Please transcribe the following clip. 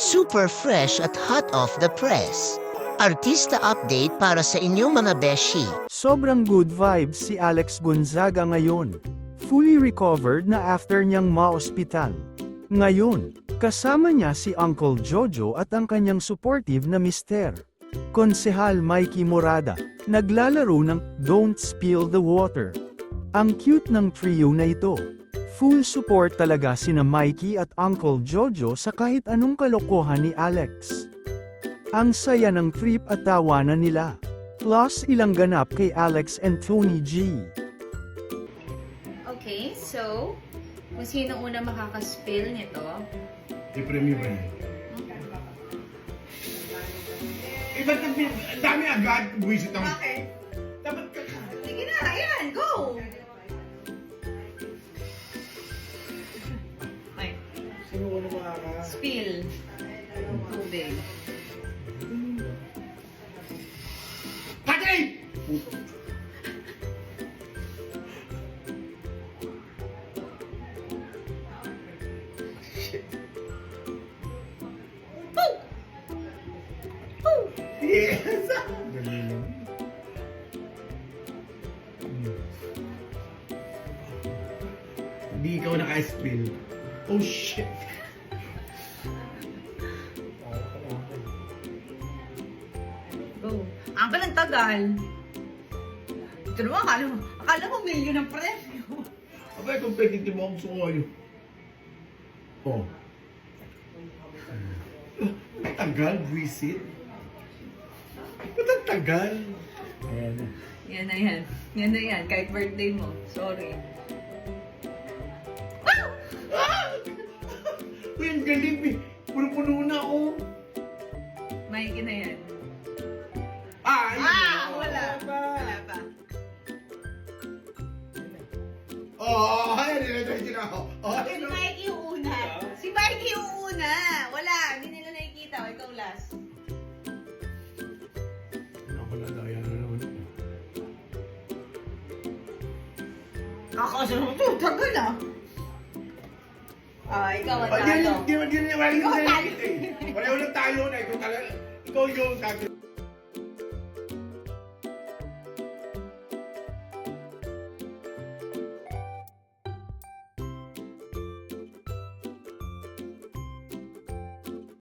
super fresh at hot off the press. Artista update para sa inyong mga beshi. Sobrang good vibes si Alex Gonzaga ngayon. Fully recovered na after niyang ma-ospital. Ngayon, kasama niya si Uncle Jojo at ang kanyang supportive na mister. Konsehal Mikey Morada, naglalaro ng Don't Spill the Water. Ang cute ng trio na ito. Full support talaga sina Mikey at Uncle Jojo sa kahit anong kalokohan ni Alex. Ang saya ng trip at tawanan nila. Plus ilang ganap kay Alex and Tony G. Okay, so, kung sino una makakaspill nito, I-premyo ba yan? Eh, ba't ang dami agad? Buwisit ang... Bakit? Dapat ka... Sige na, ayan, go! Ay, Sino ko na makaka... spill. Tubig. Patay! Yes! Galing. Hindi ikaw naka-spill. Oh shit! Go. Uncle, ang tagal. Ito naman, akala mo milyon ang premyo. Abay, competitive ako gusto ko ngayon. Oh. Ang tagal, visit. Ba't ang tagal? Ayan. Yan na yan. Yan na yan. Kahit birthday mo. Sorry. Uy, ang galing eh. Puno-puno na oh. Mikey na yan. Ayun. Wala. Wala pa. Oh, ayan, nilagay ako. Oh, Si ayun. Mikey yung una. Si Mikey yung una. Wala. Hindi nila nakikita. O, ikaw last. Ako na, ayan na naman. Kakasa naman ito. Tagal ah. Ah, ikaw ang Wala talo. ulit tayo na. Ikaw talaga. Ikaw yung